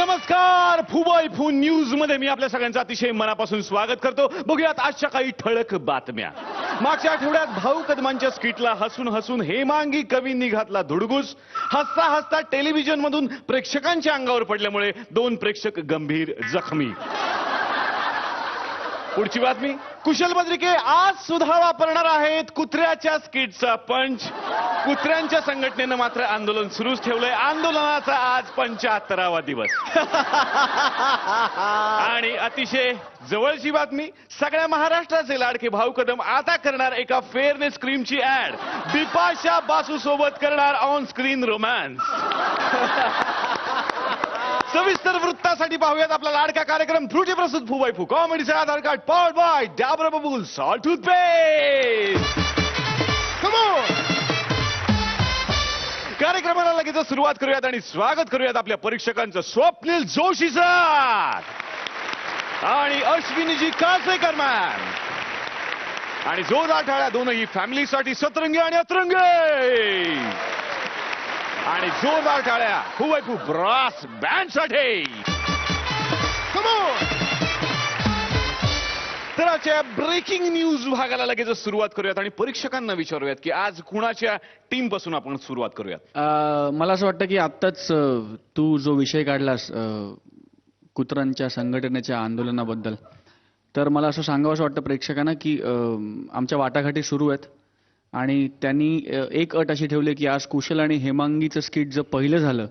नमस्कार. फुबॉय फू न्यूज मध्ये मी आपल्या सगळ्यांचं अतिशय मनापासून स्वागत करतो. बघूयात आजच्या काही ठळक बातम्या. मागच्या आठवड्यात भाऊ कदमांच्या स्किटला हसून हसून हेमांगी कवींनी घातला धुडगूस. हसता हसता टेलिव्हिजन मधून प्रेक्षकांच्या अंगावर पडल्यामुळे 2 प्रेक्षक गंभीर जखमी. पुढची बातमी. कुशल बद्रिके आज सुद्धा वापरणार आहेत कुत्र्याच्या स्किटचा पंच. कुत्र्यांच्या संघटनेनं मात्र आंदोलन सुरूच ठेवलंय. आंदोलनाचा आज 75वा दिवस. आणि अतिशय जवळची बातमी. सगळ्या महाराष्ट्राचे लाडके भाऊ कदम आता करणार एका फेअरनेस क्रीमची ऍड. बिपाशा बासू सोबत करणार ऑन स्क्रीन रोमॅन्स. सविस्तर वृत्तासाठी पाहूयात आपला लाडका कार्यक्रम फ्रुटी प्रस्तुत फुबॉय फू कॉमेडीचे आधार कार्ड पॉवर्ड बाय डाबर बबूल सॉल्ट टूथपेस्ट. कार्यक्रमाला लगेच सुरुवात करूयात आणि स्वागत करूयात आपल्या परीक्षकांचं. स्वप्नील जोशीचं आणि अश्विनीजी कासेकर मॅन. आणि जोरदार टाळ्या दोनही फॅमिलीसाठी सतरंगी आणि अतरंगी. आणि जोरदार टाळ्या फुबॉय फू ब्रास बँडसाठी. तर आजच्या ब्रेकिंग न्यूज भागाला लगेच सुरुवात करूयात आणि परीक्षकांना विचारूयात की आज कुणाच्या टीम पासून आपण सुरुवात करूयात. मला असं वाटतं की आत्ताच तू जो विषय काढलास कुत्र्यांच्या संघटनेच्या आंदोलनाबद्दल, तर मला असं सांगावं वाटतं प्रेक्षकांना की आमच्या वाटाघाटी सुरू आहेत आणि त्यांनी एक अट अशी ठेवली की आज कुशल आणि हेमांगीचं स्किट जर पहिलं झालं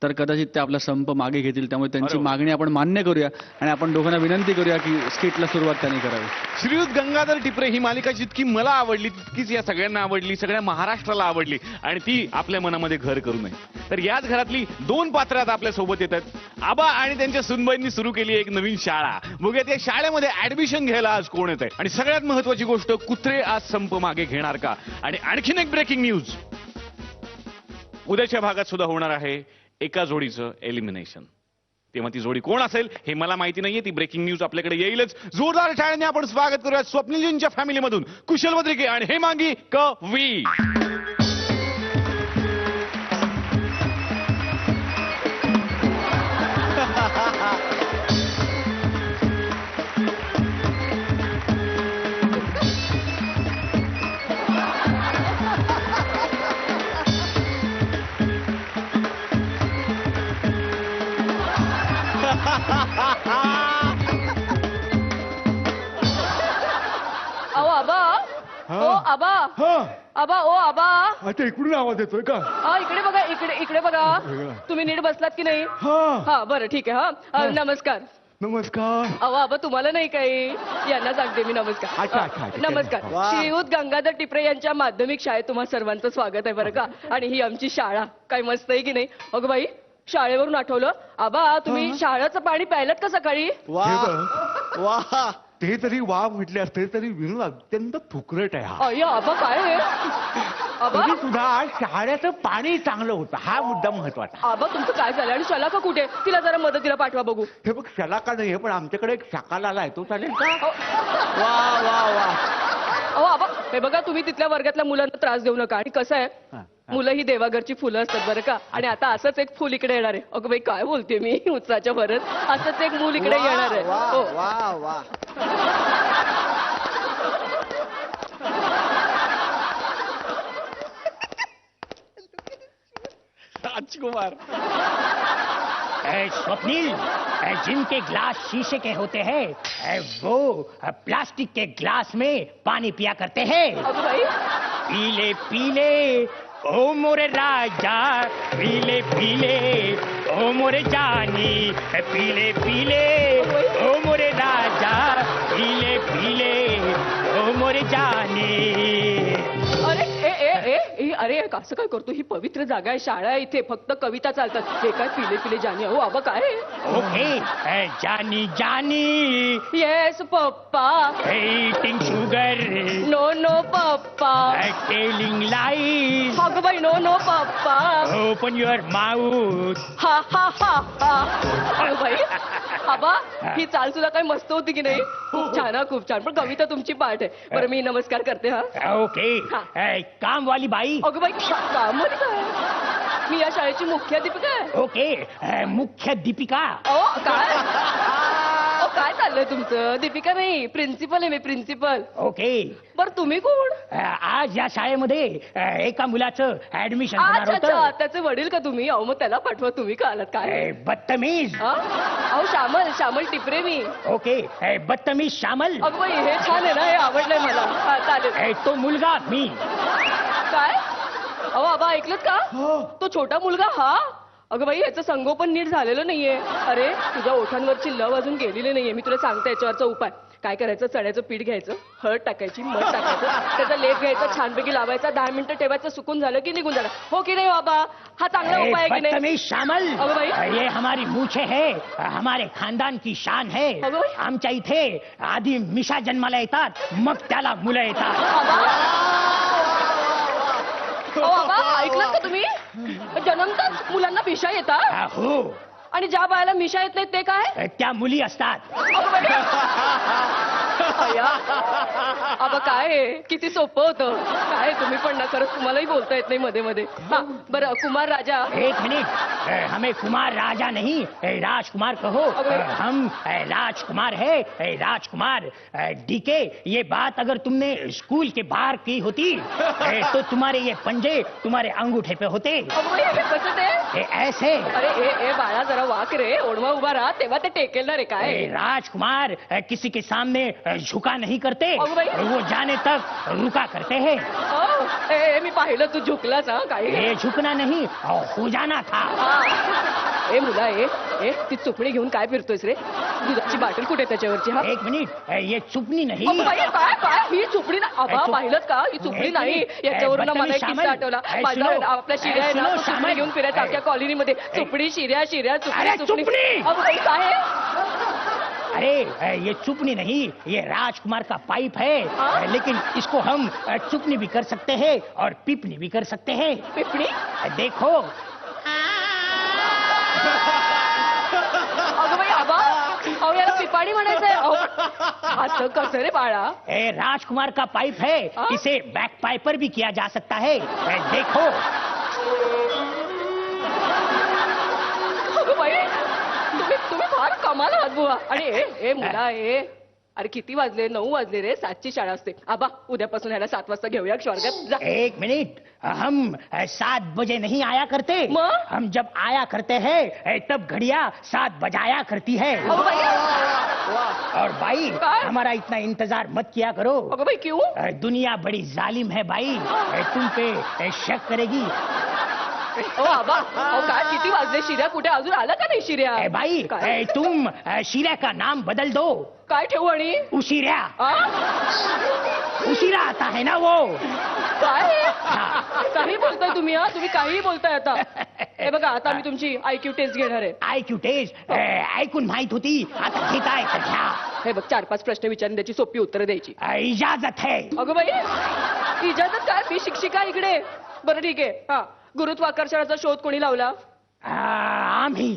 तर कदाचित ते आपला संप मागे घेतील. त्यामुळे त्यांची मागणी आपण मान्य करूया आणि आपण दोघांना विनंती करूया की स्किटला सुरुवात त्यांनी करावी. श्रीयुत गंगाधर टिपरे, ही मालिका जितकी मला आवडली तितकीच या सगळ्यांना आवडली, सगळ्या महाराष्ट्राला आवडली आणि ती आपल्या मनामध्ये घर करू नये. तर याच घरातली 2 पात्र आता आपल्या सोबत येतात. आबा आणि त्यांच्या सुनबाईंनी सुरू केली एक नवीन शाळा. बघूयात या शाळेमध्ये ऍडमिशन घ्यायला आज कोण येत आहे. आणि सगळ्यात महत्वाची गोष्ट, कुत्रे आज संप मागे घेणार का. आणि आणखीन एक ब्रेकिंग न्यूज. उद्याच्या भागात सुद्धा होणार आहे एका जोडीचं एलिमिनेशन. तेव्हा ती जोडी कोण असेल हे मला माहिती नाहीये. ती ब्रेकिंग न्यूज आपल्याकडे येईलच. जोरदार टाळ्याने आपण स्वागत करूया स्वप्नीलजींच्या फॅमिलीमधून कुशल बद्रिके आणि हेमांगी कवी. अहो आबा, ओ आबा, आबा, ओ आबा. आता इकडून आवाज येतोय का? इकडे बघा, इकडे बघा. तुम्ही नीट बसलात की नाही? हा बरं ठीक आहे. हा नमस्कार. नमस्कार. अहो आबा तुम्हाला नाही काही, यांना सांगते मी नमस्कार. नमस्कार. श्रीयुत गंगाधर टिपरे यांच्या माध्यमिक शाळेत तुम्हा सर्वांचं स्वागत आहे बरं का. आणि ही आमची शाळा काय मस्त आहे की नाही. अगं बाई, शाळेवरून आठवलं आबा, तुम्ही शाळेचं पाणी प्यायलात का सकाळी? वा ते तरी वा म्हटले असते तरी विनोद अत्यंत फुकरट आहे हा. अय्या आबा काय आहे? आबा तरी सुद्धा शाळेचं पाणी चांगलं होतं, हा मुद्दा महत्वाचा. आबा तुमचं काय झालं? आणि शलाका कुठे? तिला जरा मदतीला पाठवा बघू. हे बघ, शलाका नाही आहे पण आमच्याकडे एक शाकाला आलाय, तो चालेल का? वा वा वा. अहो आबा, हे बघा तुम्ही तिथल्या वर्गातल्या मुलांना त्रास देऊ नका. आणि कसं आहे, मुलं ही देवाघरची फुलं असतात बरं का. आणि आता असंच एक फुल इकडे येणार आहे. अगं बाई काय बोलते मी, उत्साहाच्या भरत असंच एक मूल इकडे येणार आहे. हो. वा वा. राजकुमार. स्वप्निल, जिनके ग्लास शीशे के होते हैं वो प्लास्टिक के ग्लास में पानी पिया करते हैं. अगं बाई, पीले पीले ओ मोरे राजा, पीले पीले ओ मोरे जानी, पीले पीले ओ मोरे राजा, पीले पीले ओ मोरे जानी. अरे ए ए ए ए अरे असं काय करतो? ही पवित्र जागा आहे, शाळा आहे, इथे फक्त कविता चालतात. हे काय पिले पिले जानी? अहो आबा काय? ओके, जानी जानी. Yes papa. Eating sugar. No no पप्पा. Telling lies. अगं बाई नो नो पप्पा. Open your mouth. हा हा हा हा. अगं बाई, आबा ही चाल सुद्धा काय मस्त होती की नाही? खूप छान, खूप छान. पण कविता तुमची पाठ आहे. बरं मी नमस्कार करते. हा ओके. काम वाली बाई. अगं बाई, कामवाली काय? मी या शाळेची मुख्याध्यापिका आहे. ओके मुख्य दीपिका. अहो काय अहो काय चाललंय तुमचं? दीपिका नाही, प्रिन्सिपल आहे मी, प्रिन्सिपल. ओके बर तुम्ही कोण? आज या शाळेमध्ये एका मुलाचं ऍडमिशन होणार अच्छा अच्छा, होतं. त्याचे वडील का तुम्ही? अहो मग त्याला पाठवा, तुम्ही का आलात काय? बदतमीज. हा? अहो श्यामल, श्यामल टिपरे मी. ओके बदतमीज श्यामल. अगं बाई हे छान आहे ना, हे आवडलंय मला. हा चालेल. तो मुलगा मी. काय? अहो आबा ऐकलत का? तो छोटा मुलगा हा? अगं बाई याचं संगोपन नीट झालेलं नाहीये. अरे तुझ्या ओठांवरची लव अजून गेलेली नाहीये. मी तुला सांगते याच्यावरचा उपाय. काय करायचं? चण्याचं पीठ घ्यायचं, हळद टाकायची, मध टाकायचं, त्याचा लेप घ्यायचा, छानपैकी लावायचा, 10 मिनिटं ठेवायचं, सुकून झालं की निघून झालं. हो की नाही बाबा? हा चांगला उपाय आहे की नाही? बदतमीज श्यामल. अगं बाई. ये हमारी मूछे है, हमारे खानदान की शान है. अगं बाई. आमच्या इथे आधी मिशा जन्माला येतात, मग त्याला मुलं येतात. अहो बाबा ऐकलं का तुम्ही? जन्मताच मुलांना मिशा येतात हो आणि ज्या बाळाला मिशा येत नाही ते काय? त्या मुली असतात. अगं बाई. अय्या. अबा काय आहे? किती सोपं होतं. काय तुम्ही पण ना, खरंच तुम्हालाही बोलता येत नाही मध्ये मध्ये. हा बरं कुमार राजा. एक मिनट, हमें कुमार राजा नहीं राजकुमार कहो. हम राजकुमार है, राजकुमार. डीके, ये बात अगर तुमने स्कूल के बाहर की होती तो तुम्हारे ये पंजे तुम्हारे अंगूठे पे होते. अगं बाई, हे कसं ते? ऐसे. अरे ए बाळा जरा वाक रे, ओढवा उभा राहा, तेव्हा ते टेकेल ना रे. काय राजकुमार किसी के सामने झुका नहीं करते, अगं बाई. वो जाने तक रुका करते हैं. ए मी पाहिलं तू झुकलास. हा काही ये झुकना नहीं, हो जाना था. ए मुला ए ती चुपडी घेऊन काय फिरतोयस रे? दुधाची बाटल कुठे त्याच्यावरची? हा एक मिनिट, ये चुपनी नहीं. अगं बाई, काय काय ही चुपडी ना? आबा पाहिलं का? ही चुपडी नाही. याच्यावरून मला एक किस्सा आठवला. माझा आपल्या शिर्या आहे ना, चुपडी घेऊन फिरायचा अख्ख्या कॉलनीमध्ये. चुपडी शिर्या शिर्या अरे, चुपडी चुपडी! अगं बाई काय आहे? अरे ये चुपनी नहीं, ये राजकुमार का पाइप है. लेकिन इसको हम चुपनी भी कर सकते हैं और पिपनी भी कर सकते हैं. पिपणी? देखो. अगं बाई आबा, अहो याला पिपाणी म्हणायचंय. असं कसं रे बाळा? ये राजकुमार का पाइप है, हाँ? इसे बैक पाइपर भी किया जा सकता है. देखो. अगं बाई तुम्ही फार कमाल आहात बुवा. आणि ए मुला अरे किती वाजले? 9 वाजले रे. 7ची शाळा असते. आबा उद्यापासून ह्याला 7 वाजता घेऊया स्वर्गात जा. एक मिनट, हम 7 बजे नहीं आया करते. माँ? हम जब आया करते हैं तब घड़िया 7 बजाया करती है. अगं बाई. और भाई काय? हमारा इतना इंतजार मत किया करो. अगं बाई क्यों? दुनिया बड़ी जालिम है भाई, तुम पे शक करेगी. ओ आबा अहो काय किती वाजले? शिर्या कुठे? अजून आला का नाही शिर्या? भाई काय? तुम शीरा का नाम बदल दो. काय ठेवू? आणि उशिरा. आ? उशिरा आता है ना वो. काय काही बोलताय तुम्ही? हा तुम्ही काहीही बोलताय आता. हे बघा आता मी तुमची IQ टेस्ट घेणार आहे. IQ टेस्ट ऐकून माहित होती, आता घेताय तर घ्या. हे बघ 4-5 प्रश्न विचारून त्याची सोपी उत्तरं द्यायची. इजाजत है. अगं बाई इजाजत काय? मी शिक्षिका इकडे. बरं ठीक आहे. हा गुरुत्वाकर्षणाचा शोध कोणी लावला? आम्ही.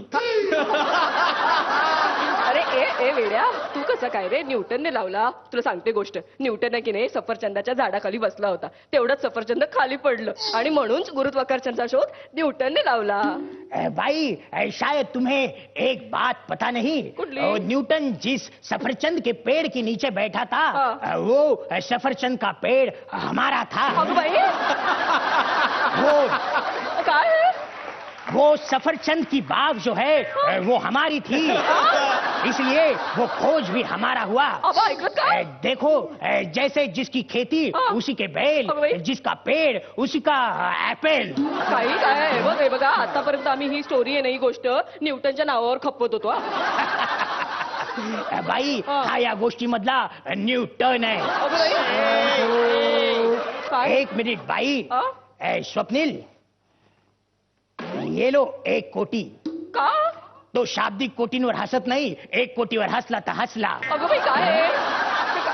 अरे ए वेड्या, तू कसं काय रे? न्यूटनने लावला. तुला सांगते गोष्ट. न्यूटन आहे की नाही सफरचंदाच्या झाडाखाली बसला होता, तेवढंच सफरचंद खाली पडलं आणि म्हणून गुरुत्वाकर्षणाचा शोध न्यूटनने लावला. भाई शायद तुम्हें एक बात पता नहीं. कुठली? न्यूटन जिस सफरचंद के पेड़ के नीचे बैठा था, हाँ. वो सफरचंद का पेड़ हमारा था. अगं बाई वो काय? वो सफरचंद की बाग जो है वो हमारी थी, इसलिए वो खोज भी हमारा हुआ. अब ऐकत काय? देखो, जैसे जिसकी खेती हाँ. उसी के बैल, अगं बाई. जिसका पेड़ उसी का एप्पल. काही काय? हे बघा आतापर्यंत आम्ही ही स्टोरी आहे ना, ही गोष्ट न्यूटनच्या नावावर खपवत होतो. बाई हाँ. हा या गोष्टी मधला न्यूटन है. अगं बाई काय? एक मिनिट बाई. हा? स्वप्निल, ये लो 1 कोटी. का? तो शाब्दिक कोटींवर हसत नाही, 1 कोटीवर हसला तर हसला. अगं बाई काय आहे?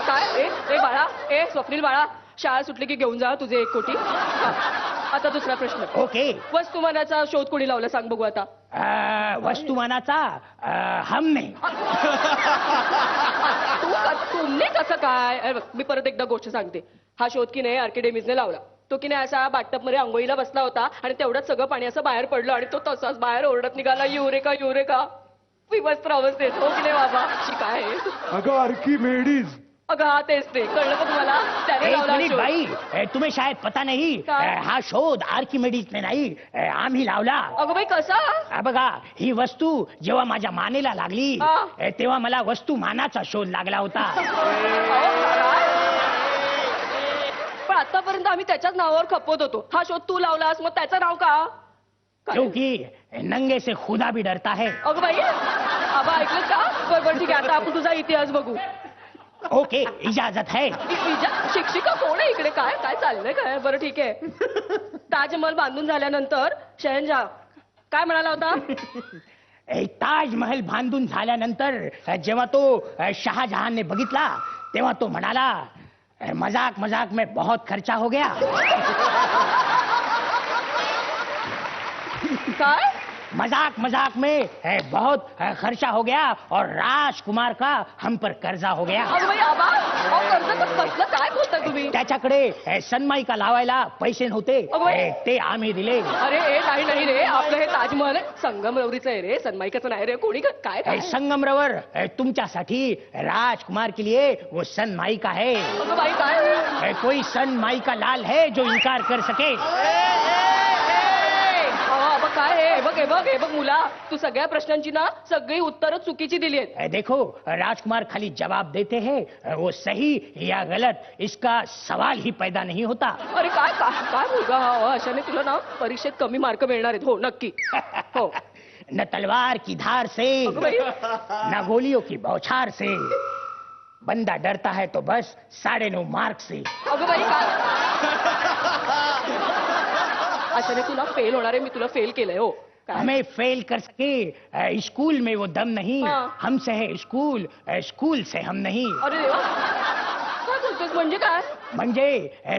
काय ए बाळा, स्वप्नील बाळा, शाळा सुटली की घेऊन जा तुझे 1 कोटी. हा. आता दुसरा प्रश्न. ओके. वस्तुमानाचा शोध कोणी लावला सांग बघू आता. वस्तुमानाचा हमने. तुमने कसं काय? अरे बघ, मी परत एकदा गोष्ट सांगते. हा शोध की नाही आर्किमिडीजने लावला. तो की नाही असा बाटप मध्ये आंघोळीला बसला होता आणि तेवढंच सगळं पाणी असं बाहेर पडलं आणि तो तसाच बाहेर ओरडत निघाला, युरेका युरेका. विवस्त्र अवस्थेत. हो की नाही बाबा? अशी काय आहे? अगं आर्किमेडीज. अगं हा तेच ते कळलं का तुम्हाला? त्याने एक लावला मिनिट शोध. बाई, तुम्हें शायद पता नहीं, काय? हा शोध आर्किमेडीजने नाही, आम्ही लावला. अगं बाई कसा? बघा, ही वस्तू जेव्हा माझ्या मानेला लागली हा. तेव्हा मला वस्तू मानाचा शोध लागला होता. पण आतापर्यंत आम्ही त्याच्याच नावावर खपवत होतो. हा शोध तू लावलास, मग त्याचं नाव का? काय? क्योंकि नंगे से खुदा भी डरता है. अगं बाई आबा ऐकलं का? बरोबर ठीक आहे, आता आपण तुझा इतिहास बघू. ओके, इजाजत है. शिक्षिका कोण आहे इकडे? काय काय चाललंय काय? बरं ठीक आहे. ताजमहल बांधून झाल्यानंतर शहनशाह काय म्हणाला होता? ताजमहल बांधून झाल्यानंतर जेव्हा तो शहाजहानने बघितला तेव्हा तो म्हणाला, मजाक मजाक में बहुत खर्चा हो गया. काय? मजाक मजाक में बहुत खर्चा हो गया और राजकुमार का हम पर कर्जा हो गया. अगं बाई आबा अहो, कर्ज कसलं काय बोलताय तुम्ही? त्याच्याकडे सनमाईका लावायला पैसे नव्हते, अगं बाई. ते आम्ही दिले. अरे ए नाही नाही रे, आपलं हे ताजमहल संगमरवरीचं आहे रे, सनमाईकाचं नाही रे. कोणी काय काय? संगमरवर तुमच्यासाठी राजकुमार के लिए वो सनमाईका है. अगं बाई काय? कोई सनमाईका लाल है जो इनकार कर सके. बाबा काय हे बघ हे बघ हे बघ मुला, तू सगळ्या प्रश्नांची ना सगळी उत्तरं चुकीची दिली आहेत. देखो, राजकुमार खाली जवाब देते हैं, वो सही या गलत इसका सवाल ही पैदा नहीं होता. अरे काय काय काय मुलगा हा? अशाने तुला ना परीक्षेत कमी मार्क मिळणार आहेत. हो नक्की. हो न तलवार की धार से, अगं बाई. न गोलियों की बौछार से, बंदा डरता है तो बस 9.5 मार्क से. अगं बाई काय? अशाने तुला फेल होणार आहे. मी तुला फेल केलंय. हो काय? हमें फेल कर सके स्कूल में वो दम नहीं. हाँ. हमसे है स्कूल, स्कूल से हम नहीं. अरे देवा काय बोलतोस? म्हणजे काय? म्हणजे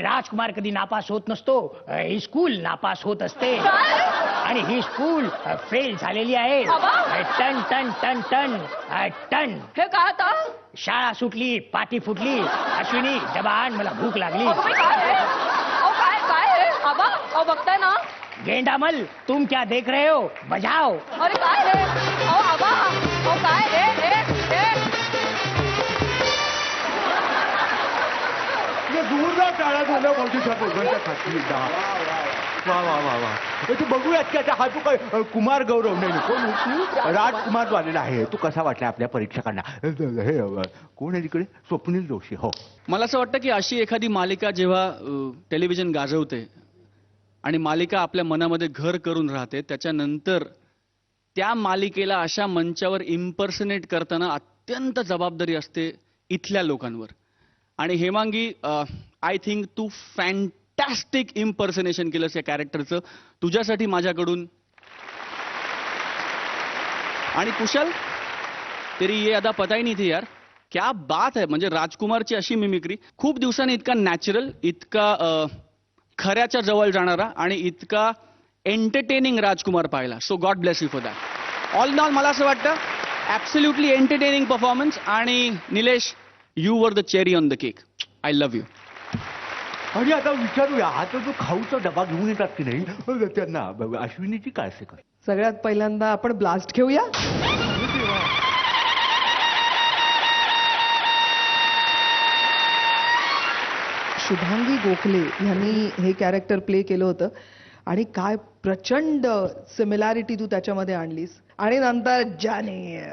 राजकुमार कधी नापास होत नसतो, स्कूल नापास होत असते. काय? आणि ही स्कूल फेल झालेली आहे. बाबा. टन टन टन टन टन. हे काय आता? शाळा सुटली, पाठी फुटली. अश्विनी जबान, मला भूक लागली. अगं बाई काय हे? अहो काय काय हे? आबा अहो बघताय ना? गेंडामल, तुम क्या देख रहे हो? बजाओ. अरे काय हे? अहो आबा अहो काय हे हे हे? दूरला टाळा झालं मोठीच्या दोघांच्या खाती. वा वा वा वा. तू बघूयात की आता हा तू काय कुमार गौरव नाही कोण तू? राजकुमार आलेला आहे. तू कसा वाटला आपल्या परीक्षकांना? हे कोण आहे तिकडे? स्वप्नील जोशी. हो, मला असं वाटतं की अशी एखादी मालिका जेव्हा टेलिव्हिजन गाजवते आणि मालिका आपल्या मनामध्ये घर करून राहते, त्याच्यानंतर त्या मालिकेला अशा मंचावर इम्पर्सनेट करताना अत्यंत जबाबदारी असते इथल्या लोकांवर. आणि हेमांगी, आय थिंक तू फॅन्टॅस्टिक इम्पर्सनेशन केलंस या कॅरेक्टरचं. तुझ्यासाठी माझ्याकडून. आणि कुशल, तेरी ये अदा पता ही नहीं थी यार. क्या बात है. म्हणजे राजकुमारची अशी मिमिक्री, खूप दिवसांनी इतका नॅचरल, इतका खऱ्याच्या जवळ जाणारा आणि इतका एंटरटेनिंग राजकुमार पाहिला. So God bless you for that. All in all मला असं वाटतं ऍब्सोल्युटली एंटरटेनिंग परफॉर्मन्स. आणि Nilesh, you were the cherry on the cake. I love you. आणि आता विचारूया, आता जो खाऊचा डबा घेऊन येतात की नाही त्यांना, अश्विनीची काय असे कर? सगळ्यात पहिल्यांदा आपण ब्लास्ट घेऊया. शुभांगी गोखले यांनी हे कॅरेक्टर प्ले केलं होतं आणि काय प्रचंड सिमिलॅरिटी तू त्याच्यामध्ये आणलीस. आणि नंतर जाने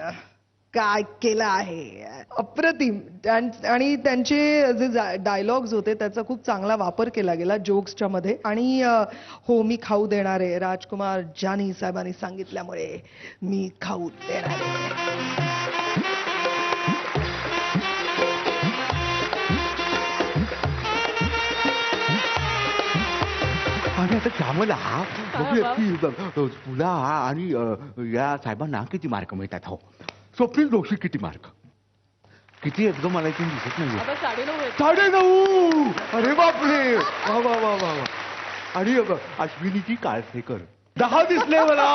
काय केलं आहे, अप्रतिम. आणि त्यांचे जे डायलॉग्स होते त्याचा खूप चांगला वापर केला गेला जोक्सच्या मध्ये. आणि हो, मी खाऊ देणारे, राजकुमार जानी साहेबांनी सांगितल्यामुळे मी खाऊ देणारे. आणि आता श्यामला बघूया की तुला आणि या साहेबांना किती मार्क मिळतात. हो, स्वप्नील जोशी किती मार्क? किती एकदम मला इथे दिसत नाही. आता 9.5 आहेत. 9.5. अरे बापरे. वा वा वा वा वा. आणि अश्विनीची काळसेकर 10 दिसले मला.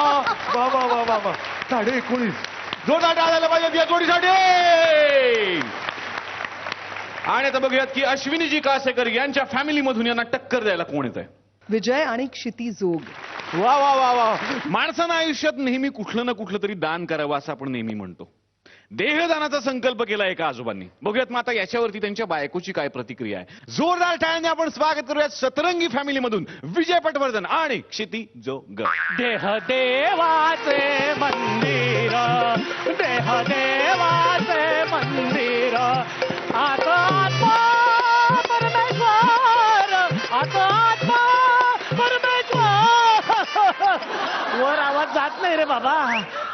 वा वा वा वा वा. 19.5. जोरदार टाळ्या झाल्या पाहिजे या जोडीसाठी. आणि आता बघूयात की अश्विनीजी कासेकर यांच्या फॅमिलीमधून यांना टक्कर द्यायला कोण येत आहे. विजय आणि क्षिती जोग. वा वा वा वा. माणसानं आयुष्यात नेहमी कुठलं ना कुठलं तरी दान करावं असं आपण नेहमी म्हणतो. देहदानाचा संकल्प केला एका आजोबांनी. बघूयात मग आता याच्यावरती त्यांच्या बायकोची काय प्रतिक्रिया आहे. जोरदार टाळ्याने आपण स्वागत करूयात सतरंगी फॅमिली मधून विजय पटवर्धन आणि क्षिती जोग. देह देवाचे मंदिर, देह देवाचे मंदिर, आता आत्मा परमेश्वर, आता आत्मा परमेश्वर. वर आवाज जात नाही रे बाबा.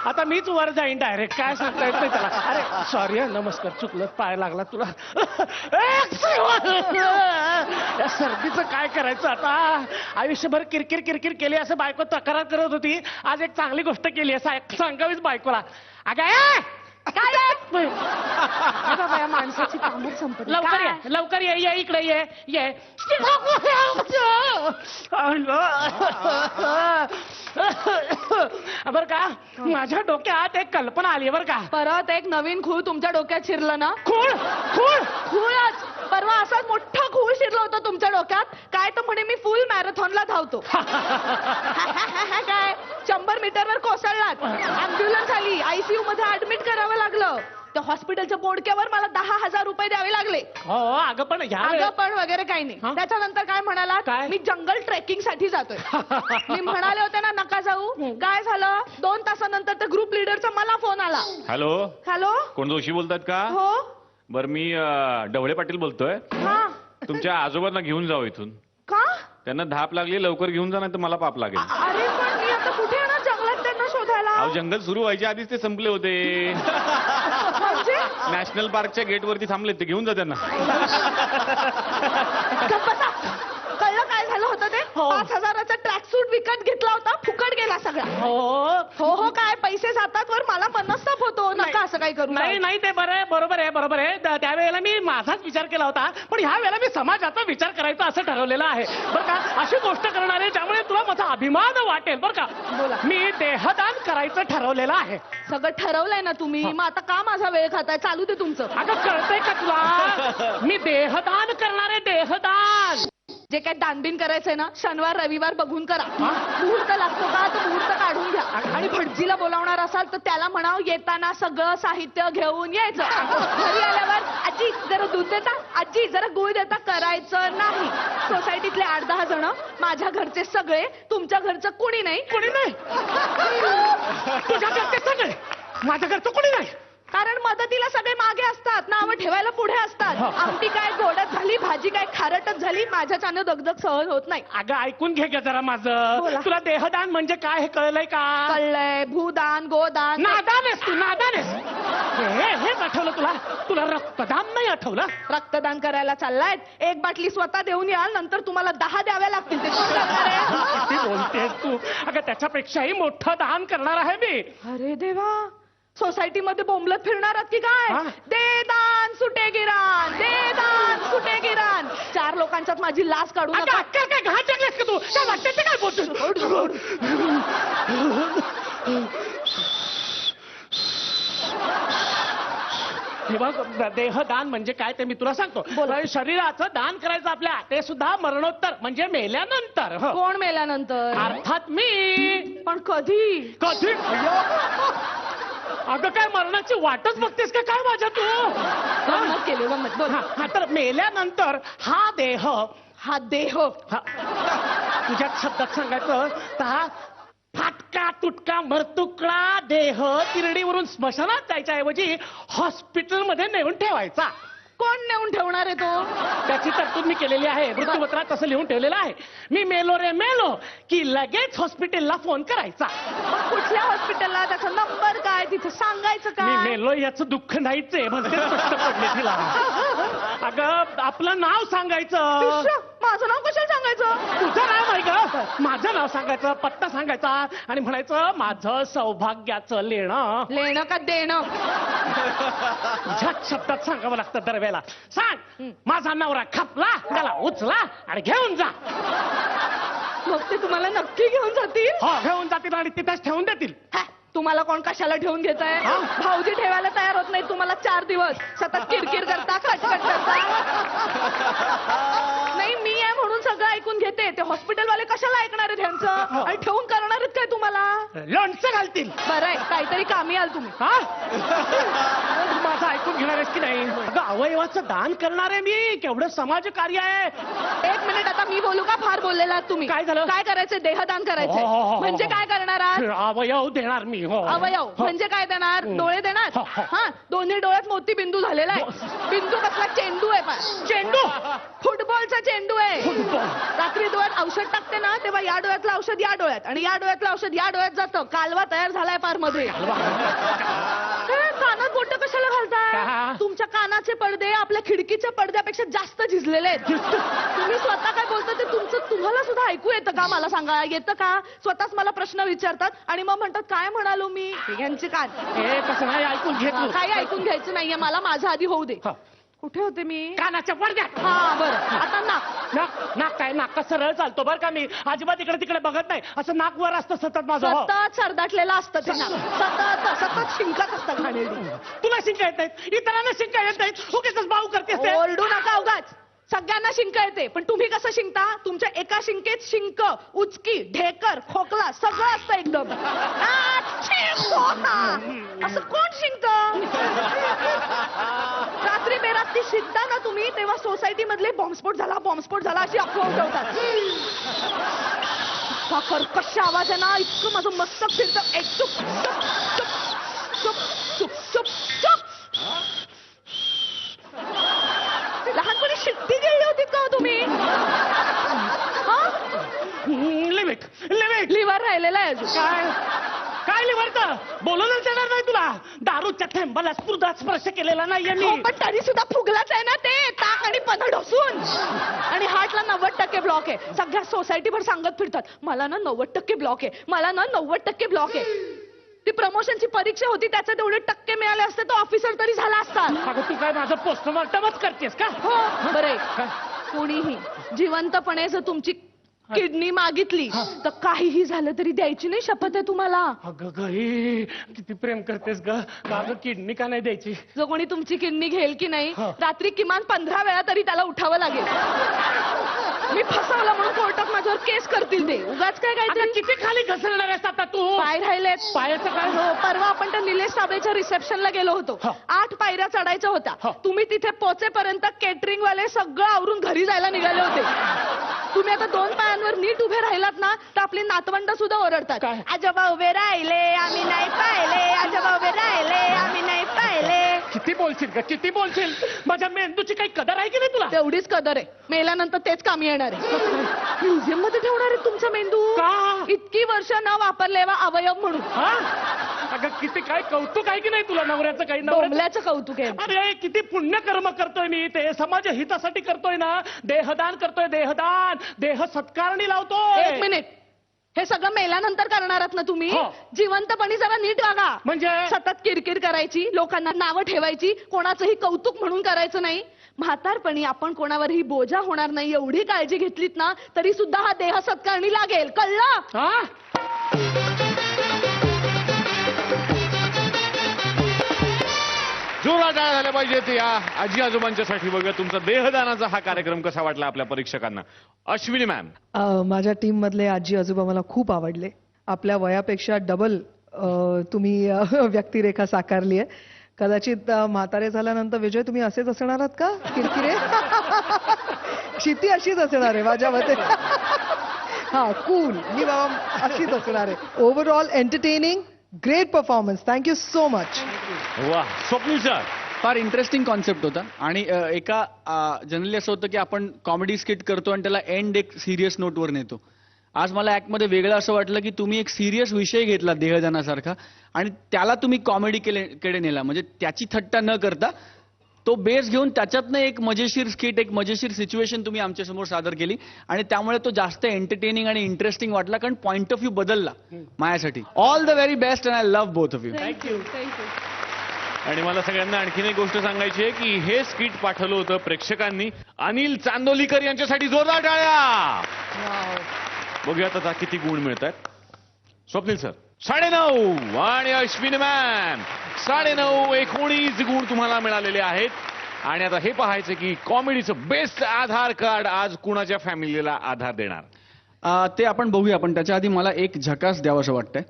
आता मीच वर जाईन डायरेक्ट. काय सांगता येत नाही त्याला. अरे सॉरी, नमस्कार, चुकलं, पाय लागला तुला. या सर्दीचं काय करायचं आता. आयुष्यभर किरकिर किरकिर केली असं बायको तक्रार करत होती. आज एक चांगली गोष्ट केली आहे, सांगावीच बायकोला. अगं काय माणसाची कामं संपत. लवकर ये इकडे ये. बर का, माझ्या डोक्यात एक कल्पना आली बर का. परत एक नवीन खूळ तुमच्या डोक्यात शिरलं ना. खूळच. परवा असाच मोठा खूळ शिरलं होतं तुमच्या डोक्यात. काय तर म्हणे मी फुल मॅरेथॉनला धावतो. काय 100 मीटरवर कोसळलात, अँब्युलन्स आली, आयसीयू मध्ये ऍडमिट करावं लागलं. त्या हॉस्पिटलच्या बोडक्यावर मला 10,000 रुपये द्यावे लागले. हो अगं पण अगं पण वगैरे काही नाही. त्याच्यानंतर काय म्हणाला, काय? मी जंगल ट्रेकिंग साठी जातोय. मी म्हणाले होते ना नका जाऊ. काय झालं, 2 तासानंतर त्या ग्रुप लिडरचा मला फोन आला. हॅलो, हॅलो, कोण जोशी बोलतात का? हो, बरं, मी ढवळे पाटील बोलतोय. हा, तुमच्या आजोबांना घेऊन जाऊ इथून. का? त्यांना धाप लागली, लवकर घेऊन जा, नाही तर मला पाप लागेल. अरे पण मी आता कुठे येणार जंगलात त्यांना शोधायला. अहो, जंगल सुरू व्हायच्या आधीच ते संपले होते. म्हणजे नॅशनल पार्कच्या गेट वरती थांबले, ते घेऊन जा त्यांना. गप्प बसा. कळलं काय झालं होतं ते. हो. 5,000चा ट्रॅक सूट विकत घेतला होता, फुकट गेला सगळा. हो हो काय, पैसे जातात वर मला मनस्ताप होतो. नका असं काही करू. नाही ते बरोबर आहे. त्यावेळेला मी माझाच विचार केला होता, पण ह्या वेळेला मी समाजाचा विचार करायचा असं ठरवलेलं आहे बरं का. अशी गोष्ट करणार आहे ज्यामुळे तुला माझा अभिमान वाटेल बरं का. बोला. मी देहदान करायचं ठरवलेलं आहे. सगळं ठरवलंय ना तुम्ही, मग आता का माझा वेळ खाताय. चालू दे तुमचं. अगं कळतंय का तुला, मी देहदान करणार आहे. देहदान जे काय दानबिन करायचंय ना, शनिवार रविवार बघून करा. मुहूर्त लागतो का, तो मुहूर्त काढून घ्या. आणि भटजीला बोलावणार असाल तर त्याला म्हणाव येताना सगळं साहित्य घेऊन यायचं. घरी आल्यावर आजी जरा दूध देता, आजी जरा गुळ देता करायचं नाही. सोसायटीतले 8-10 जण, माझ्या घरचे सगळे, तुमच्या घरचं कुणी नाही. तुझ्या घरचे सगळे, माझ्या घरचं कोणी नाही. कारण मदतीला सगळे मागे असतात, नावं ठेवायला पुढे असतात. आमटी काय गोडच झाली, भाजी काय खारटच झाली, माझ्याच्यानं दगदग सहन होत नाही. अगं ऐकून घे ग जरा माझं. बोला. तुला देहदान म्हणजे काय हे कळलंय का? कळलंय. भूदान, गोदान. नादान आहेस तू, नादान आहेस. हेच आठवलं तुला. तुला रक्तदान नाही आठवलं. रक्तदान करायला चाललाय. 1 बाटली स्वतः देऊन याल, नंतर तुम्हाला 10 द्याव्या लागतील. ते कोण करणार आहे? किती बोलतेस तू. अगं त्याच्यापेक्षाही मोठं दान करणार आहे मी. अरे देवा, सोसायटीमध्ये बोंबलत फिरणार आहात की काय? हा? दे दान सुटे गिरान, दे दान सुटे गिरान. 4 लोकांच्यात माझी लाच काढू अगं नका. काय घाट टाकलेस का तू. काय वाटतं ते काय बोलतोस. हे बघ, देहदान म्हणजे काय ते मी तुला सांगतो. शरीराचं दान करायचं आपल्या, ते सुद्धा मरणोत्तर म्हणजे मेल्यानंतर. कोण मेल्यानंतर? अर्थात मी. पण कधी? कधी. अगं काय मरणाची वाटच बघतेस का काय माझ्या तू. गंमत केली, गंमत. बोल. हा तर मेल्यानंतर हा देह, हा देह, तुझ्या शब्दात सांगायचं तर हा फाटका तुटका मरतुकडा देह तिरडीवरून स्मशानात जायच्या ऐवजी हॉस्पिटलमध्ये नेऊन ठेवायचा. कोण नेऊन ठेवणार आहे तो? त्याची तरतूद मी केलेली आहे. मृत्यूपत्रात तसं लिहून ठेवलेलं आहे. मी मेलो रे मेलो की लगेच हॉस्पिटलला फोन करायचा. कुठल्या हॉस्पिटलला, त्याचा नंबर काय, तिथं सांगायचं मी काय? मेलो याचं दुःख नाहीच आहे, भलते स्पष्ट पडले तिला. अगं आपलं नाव सांगायचं. विश्व, माझं नाव कशाला सांगायचं? तुझं नाव आहे का? माझं नाव सांगायचं, पत्ता सांगायचा आणि म्हणायचं माझं सौभाग्याचं लेणं का देणं? तुझ्या शब्दात सांगावं लागतं दरवेळेला. सांग माझा नवरा खपला, त्याला उचला आणि घेऊन जा. मग ते तुम्हाला नक्की घेऊन जातील? हो घेऊन जातील आणि तिथेच ठेवून देतील. तुम्हाला कोण कशाला ठेवून घेत आहे भाऊजी ठेवायला तयार होत नाही तुम्हाला 4 दिवस सतत किरकिर करता खटखट करता नाही मी आहे म्हणून सगळं ऐकून घेते ते हॉस्पिटलवाले कशाला ऐकणार आहेत ह्यांचं आणि ठेवून करणार आहेत काय तुम्हाला लोणचं घालतील. बरं आहे काहीतरी कामी आल तुम्ही हा माझं ऐकून घेणार आहेस की नाही? अगं अवयवाचं दान करणार आहे मी. केवढं समाजकार्य आहे. 1 मिनिट आता मी बोलू का फार बोललेला आहात तुम्ही काय झालं? काय करायचंय देहदान करायचंय हो, हो, हो, हो. म्हणजे काय करणार आहात अवयव देणार मी. हो अवयव म्हणजे काय देणार डोळे देणार हो, हो. हा दोन्ही डोळ्यात मोती बिंदू झालेला आहे बिंदू कसला चेंडू आहे पा चेंडू फुटबॉलचा चेंडू आहे फुटबॉल. रात्री डोळ्यात औषध टाकते ना तेव्हा या डोळ्यातलं औषध या डोळ्यात आणि या डोळ्यातलं औषध या डोळ्यात जातं कालवा तयार झालाय पार मध्ये कानात बोट कशाला का? घालताय तुमच्या कानाचे पडदे आपल्या खिडकीच्या पडद्यापेक्षा जास्त झिजलेले आहेत तुम्ही स्वतः काय बोलता ते तुमचं तुम्हाला सुद्धा ऐकू येतं का मला सांगा येतं का स्वतःच मला प्रश्न विचारतात आणि मग म्हणतात काय म्हणालो मी यांचे कान हे कसं नाही ऐकून घेत तू. काही ऐकून घ्यायचं नाहीये मला माझा आधी होऊ दे हा. कुठे होते मी कानाच्या पडद्यात. हा बरं आता नाक नाक नाक काय नाक सरळ चालतो बरं का मी अजिबात इकडे तिकडे बघत नाही असं नाक वर असतं सतत माझं. हो. सतत सरदाटलेलं असतं ते नाक सतत सतत शिंकत असतं घाणेरडी तुला शिंका येत नाहीत इतरांना शिंका येत नाहीत उगीच भाऊ करतेस ते. ओरडू नका उगाच सगळ्यांना शिंक येते पण तुम्ही कसं शिंकता तुमच्या एका शिंकेत शिंक उचकी ढेकर खोकला सगळं असतं एकदम असं कोण शिंकत रात्री बेरात्री शिंकता ना तुम्ही तेव्हा सोसायटी मधले बॉम्बस्फोट झाला अशी अफवा उठवतात कर्कश आवाज आहे ना इतकं माझं मस्तक फिरतं एक चुप चुप चुप चुप चुप चुप लहानपणी शिट्टी गिळली होती का हो तुम्ही लिमिट लिमिट लिव्हर राहिलेला आहे अजून काय काय लिव्हरचं बोलूनच येणार नाही तुला. दारूच्या थेंबाला स्पर्धा स्पर्श केलेला नाहीये मी. हो, पण तरी सुद्धा फुगलाच आहे ना ते ताक आणि पन्ह ढोसून आणि हार्टला 90% ब्लॉक आहे सगळ्या सोसायटीभर सांगत फिरतात मला ना 90% ब्लॉक आहे मला ना 90% ब्लॉक आहे ती प्रमोशनची परीक्षा होती त्याचे तेवढे टक्के मिळाले असते तर ऑफिसर तरी झाला असता अगं तू काय माझं पोस्टमॉर्टमच करतेस का? हो बरं कोणीही जिवंतपणे जर तुमची किडनी मागितली तर काहीही झालं तरी द्यायची नाही शपथ आहे तुम्हाला अगं गई किती प्रेम करतेस ग का ग किडनी का नाही द्यायची? जो कोणी तुमची किडनी घेईल की नाही रात्री किमान 15 वेळा तरी त्याला उठावं लागेल मी फसवलं म्हणून कोर्टात माझ्यावर केस करतील ते उगाच काय अगं, काय किती खाली घसरणार आहेस आता तू? पाय राहिलेत पायाचं काय? हो परवा आपण त्या निलेश साबळेच्या रिसेप्शनला गेलो होतो हा. 8 पायऱ्या चढायच्या हा. होत्या तुम्ही तिथे पोहोचेपर्यंत केटरिंग वाले सगळं आवरून घरी जायला निघाले होते तुम्ही आता 2 पायांवर नीट उभे राहिलात ना तर आपली नातवंड सुद्धा ओरडतात काय? आजोबा उभे राहिले आम्ही नाही पाहिले आजोबा उभे राहिले आम्ही नाही पाहिले किती बोलशील का किती बोलशील? माझ्या मेंदूची काही कदर आहे की नाही तुला? तेवढीच कदर आहे मेल्यानंतर तेच कामी येणार आहे म्युझियम मध्ये ठेवणार आहे तुमचा मेंदू का? इतकी वर्ष न वापरलेला अवयव म्हणून हा? अगं किती काय कौतुक आहे की नाही तुला नवऱ्याचं काही नवऱ्याचं? डोंबल्याचं कौतुक आहे अरे किती पुण्यकर्म करतोय मी ते समाज हितासाठी करतोय ना देहदान करतोय देहदान देह सत्कारणी लावतोय. 1 मिनिट हे सगळं मेल्यानंतर करणार आहात ना तुम्ही हो. जिवंतपणी जरा नीट वागा म्हणजे सतत किरकिर करायची लोकांना नावं ठेवायची कोणाचंही कौतुक म्हणून करायचं नाही म्हातारपणी आपण कोणावरही बोजा होणार नाही एवढी काळजी घेतलीत ना तरी सुद्धा हा देह सत्कारणी लागेल कळलं हा? जोरात टाळ्या झाल्या पाहिजेत या आजी आजोबांच्यासाठी. बघा तुमचा देहदानाचा हा कार्यक्रम कसा वाटला आपल्या परीक्षकांना. अश्विनी मॅम माझ्या टीम मधले आजी आजोबा मला खूप आवडले आपल्या वयापेक्षा डबल तुम्ही व्यक्तिरेखा साकारली आहे कदाचित म्हातारे झाल्यानंतर विजय तुम्ही असेच असणार आहात का किरकिरे क्षिती अशीच असणार आहे माझ्या मते हा कूल मी बाबा अशीच असणार आहे overall entertaining great performance thank you so much वा स्वप्नील सर फार इंटरेस्टिंग कॉन्सेप्ट होता आणि एका जनरली असं होतं की आपण कॉमेडी स्किट करतो आणि त्याला एंड एक सिरियस नोटवर नेतो. आज मला ऍक्टमध्ये वेगळं असं वाटलं की तुम्ही एक सिरियस विषय घेतला देहदानासारखा आणि त्याला तुम्ही कॉमेडी कडे नेला म्हणजे त्याची थट्टा न करता तो बेस घेऊन त्याच्यातनं एक मजेशीर स्किट एक मजेशीर सिच्युएशन तुम्ही आमच्यासमोर सादर केली आणि त्यामुळे तो जास्त एंटरटेनिंग आणि इंटरेस्टिंग वाटला कारण पॉईंट ऑफ व्ह्यू बदलला माझ्यासाठी. All the very best and I love both of you. Thank you आणि मला सगळ्यांना आणखीन एक गोष्ट सांगायची आहे की हे स्किट पाठवलं होतं प्रेक्षकांनी अनिल चांदोलीकर यांच्यासाठी. जोरदार टाळ्या. बघूयात आता किती गुण मिळतात. स्वप्नील सर 9.5 आणि अश्विन मॅन 9.5 गुण तुम्हाला मिळालेले आहेत. आणि आता हे पाहायचं की कॉमेडीचं बेस्ट आधार कार्ड आज कुणाच्या फॅमिलीला आधार देणार. ते आपण बघूया, पण त्याच्या आधी मला एक झकास द्यावं असं वाटतंय.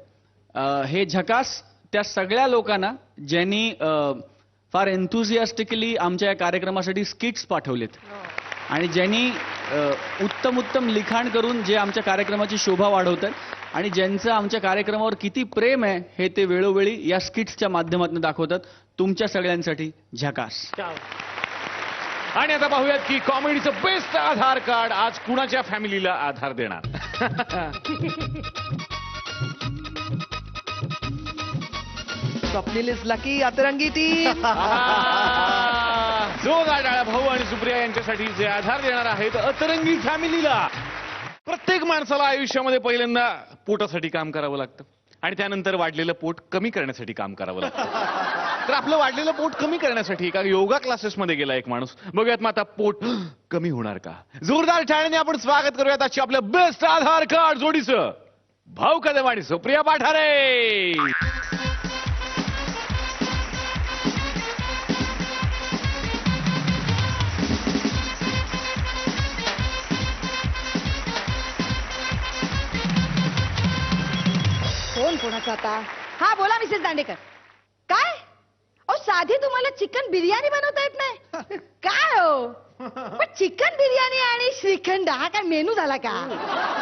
हे झकास त्या सगळ्या लोकांना ज्यांनी फार एन्थुझियास्टिकली आमच्या या कार्यक्रमासाठी स्किट्स पाठवलेत आणि ज्यांनी उत्तम उत्तम लिखाण करून जे आमच्या कार्यक्रमाची शोभा वाढवतात आणि ज्यांचं आमच्या कार्यक्रमावर किती प्रेम आहे हे ते वेळोवेळी या स्किट्सच्या माध्यमातून दाखवतात. तुमच्या सगळ्यांसाठी झकास. आणि आता पाहूयात की कॉमेडीचं बेस्ट आधार कार्ड आज कुणाच्या फॅमिलीला आधार देणार. स्वप्नील इज लकी, अतरंगी टीम. जो गाडाळा भाऊ आणि सुप्रिया यांच्यासाठी जे आधार देणार आहेत अतरंगी फॅमिलीला. प्रत्येक माणसाला आयुष्यामध्ये पहिल्यांदा पोटासाठी काम करावं लागतं आणि त्यानंतर वाढलेलं पोट कमी करण्यासाठी काम करावं लागतं. तर आपलं वाढलेलं पोट कमी करण्यासाठी एका योगा क्लासेसमध्ये गेला एक माणूस. बघूयात मग आता पोट कमी होणार का. जोरदार टाळ्याने आपण स्वागत करूयात आजच्या आपलं बेस्ट आधार कार्ड जोडीचं भाऊ कदम आणि सुप्रिया पाठारे. फोन कोणाचा आता? हा बोला मिसेस दांडेकर. काय ओ साधी तुम्हाला चिकन बिर्याणी बनवता येत नाही काय हो? पण चिकन बिर्याणी आणि श्रीखंड हा काय मेनू झाला का?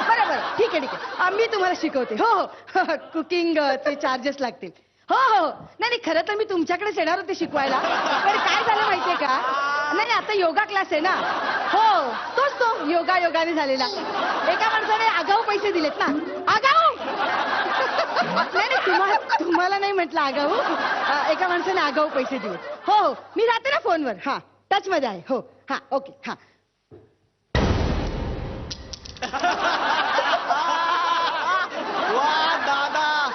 बरं बरं ठीक आहे ठीक आहे, मी तुम्हाला शिकवते. हो हो कुकिंग चे चार्जेस लागतील. हो हो नाही नाही खरं तर मी तुमच्याकडेच येणार होते शिकवायला, पण काय झालं माहितीये का, नाही आता योगा क्लास आहे ना. हो तोच तो योगाने झालेला. एका माणसाने आगाऊ पैसे दिलेत ना. आगाऊ नाही नाही तुम्हाला नाही म्हटलं आगाऊ, एका माणसाने आगाऊ पैसे दिले. हो हो मी राहते ना फोनवर. हा टच मध्ये आहे. हो हा ओके हा.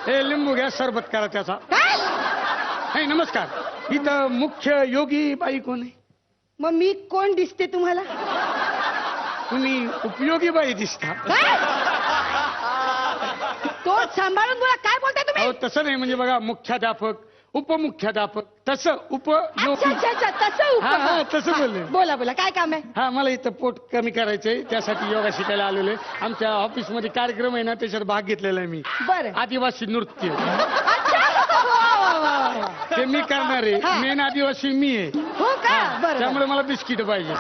हे लिंबू घ्या, सरबत करा त्याचा. काय? नमस्कार, इथं मुख्य योगी बाई कोण आहे? मग मी कोण दिसते तुम्हाला? तुम्ही उपयोगी बाई दिसता. तो सांभाळून बोला, काय बोलताय तुम्ही? अहो तसं नाही, म्हणजे बघा मुख्याध्यापक उपमुख्याध्यापक तसं अच्छा उपयोगी. अच्छा अच्छा तसं हा, हा, तसं हा, बोलले. बोला बोला काय काम आहे? हा मला इथं पोट कमी करायचंय, त्यासाठी योगा शिकायला आलेलो आहे. आमच्या ऑफिसमध्ये कार्यक्रम आहे ना, त्याच्यात भाग घेतलेला आहे मी. बरं आदिवासी नृत्य अच्छा वा, वा, वा, वा. ते मी करणार हा. आहे. मेन आदिवासी मी आहे. हो का? हा, बरं त्यामुळे मला बिस्किट पाहिजे.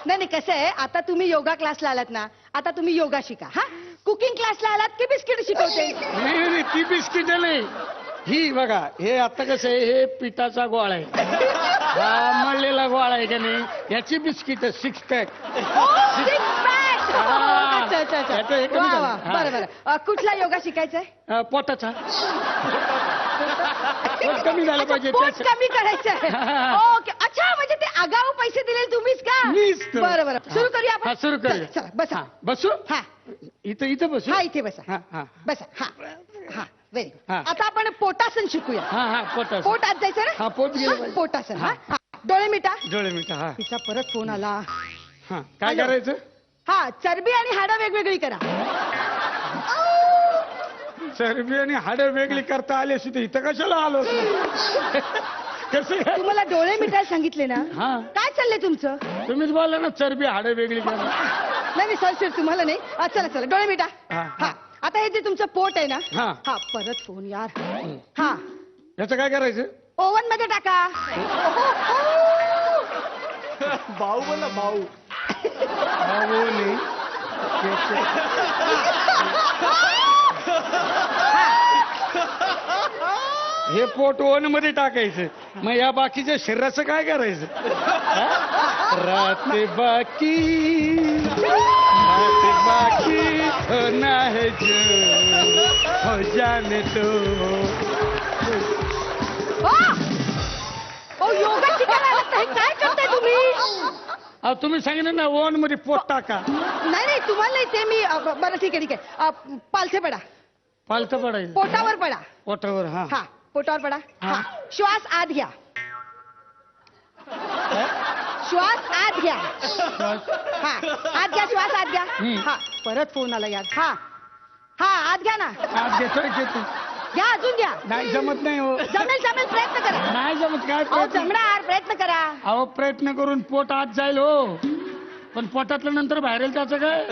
नाही नाही कसं आहे, आता तुम्ही योगा क्लासला आलात ना, आता तुम्ही योगा शिका. हा कुकिंग क्लासला आलात की बिस्किट शिकवते? नाही नाही, ती बिस्किट नाही, ही बघा. हे आता कसं आहे, हे पिठाचा गोळा आहे, हा मळलेला गोळा आहे का नाही, याची बिस्किट 6 पॅक. अच्छा अच्छा अच्छा याचं हे कमी वा, झालं. वा. हा. बरं बरं कुठला योगा शिकायचा आहे? पोटाचा पोट कमी झालं अच्छा, पाहिजे पोट त्याचं. कमी करायचं हा. ओके. अच्छा म्हणजे ते आगाऊ पैसे दिले तुम्हीच का? मीच तर. बरं बरं सुरू करूया आपण. हा, सुरू करूया. चला, चला, बसा. हा, बसू. हा इथं बसू. हा इथे बसा. हा हा बसा हा हा व्हेरी हा. आता आपण पोटासन शिकूया. हा हा पोटाचं. पोट आत जायचं ना? हा, पोट गेलं हा, पाहिजे. पोटासन. हा हा. हा. डोळे मिटा. डोळे मिठा. हा तिचा परत फोन आला. हा काय हॅलो. करायचं? हा चरबी आणि हाडं वेगवेगळी करा. चरबी आणि हाडं वेगळी करता आले सुद्धा इथं कशाला आलो? कसं काय? तुम्हाला डोळे मिटायला सांगितले ना? हा. काय चाललंय तुमचं? तुम्हीच बोलला ना, चरबी हाडं वेगळी करा. नाही नाही सर सर तुम्हाला नाही. चला चला डोळे मिटा. हा, हा आता हे जे तुमचं पोट आहे ना, हा. हा परत फोन यार. हा याचं काय करायचं? ओव्हन मध्ये टाका. भाऊ बोला भाऊ. भाऊ नाही. हे पोट ओन मध्ये टाकायचं, मग या बाकीच्या शरीराचं काय करायचं? हा? रात बाकी होना है जो हो जाने दो. ओ योगा शिकायला आलात का? हे काय करताय तुम्ही? अहो तुम्ही सांगितलं ना ओन मध्ये पोट टाका. नाही नाही तुम्हाला नाही ते मी बरं ठीक आहे ठीक आहे. पालथे पडा. पालथं पडायचं पोटावर पडा. पोटावर. हा हा पोटावर पडा. हा. हा श्वास आत घ्या. श्वास आत घ्या. हा आत घ्या श्वास आत घ्या. हम्म. हा परत फोन आला यार. हा हा आत घ्या ना. देतोय घ्या अजून घ्या. नाही जमत नाही हो. जमेल प्रयत्न करा. नाही जमत काय अहो जमणार प्रयत्न करा. अहो प्रयत्न करून पोट आत जाईल हो, पण पोटातलं नंतर बाहेर येईल त्याचं काय.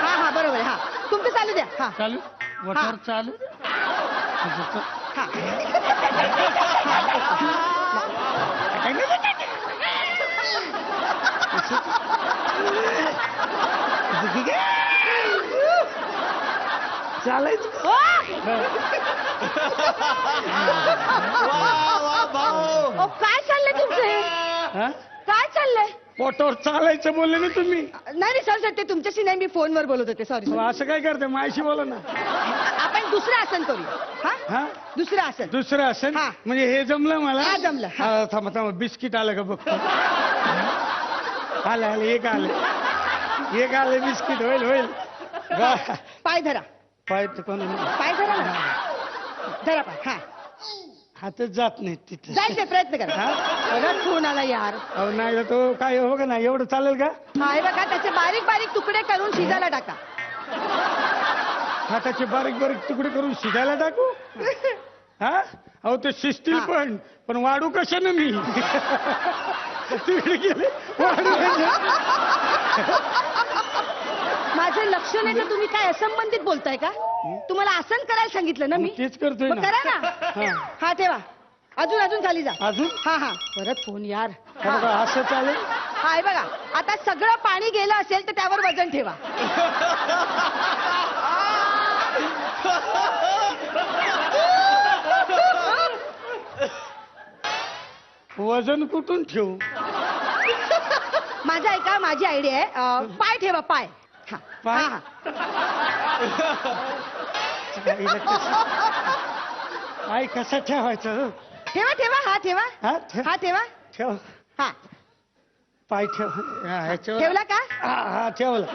हा बरोबर हा तुमचं चालू द्या. हा चालू वटर चालू. हा चालायचं. ओ! ओ, काय चाललंय तुमचं हे? हा? काय चाललंय? पोटावर चालायचं बोलले ना तुम्ही. नाही सर ते तुमच्याशी नाही, मी फोनवर बोलत होते. सॉरी. असं काय करते माझ्याशी बोला ना. आपण दुसरं आसन करूया. हा हा दुसरं आसन. दुसरं असेल हा. म्हणजे हे जमलं मला. हा, जमलं. हा. हा, थांबा बिस्किट आलं का बघतो. आलं एक आलं बिस्किट. होईल पाय धरा. पाय कोण पाय धरा ना. धरा पाय. हा हातच जात नाही तिथे. जायचंय प्रयत्न करा. बघा फोन आला यार. अहो नाही तो काय हो का नाही एवढं चालेल का. हा हे बघा त्याचे बारीक बारीक तुकडे करून शिजायला टाका. हाताचे बारीक तुकडे करून शिजायला टाकू. हा अहो ते शिजतील हा. पण वाढू कशानं मी. तिकडे गेले वाढू माझं लक्ष नाही तर तुम्ही काय असंबंधित बोलताय का. तुम्हाला आसन करायला सांगितलं ना मी. तेच करतोय मग ना. करा ना. हा ठेवा. अजून खाली जा. अजून हा परत फोन यार. हा बघा, असं चालेल. हा हे बघा आता सगळं पाणी गेलं असेल तर त्यावर वजन ठेवा. वजन कुठून ठेवू. माझा ऐका माझी आयडिया आहे. पाय ठेवा पाय. हा पाय? हा, आई कसा ठेवायचं हो? ठेवा हा ठेवा. हा, ठेव. हा ठेवा. ठेव हा पाय ठेव. हा, ह्याच्यावर. ठेवला का. हा ठेवला.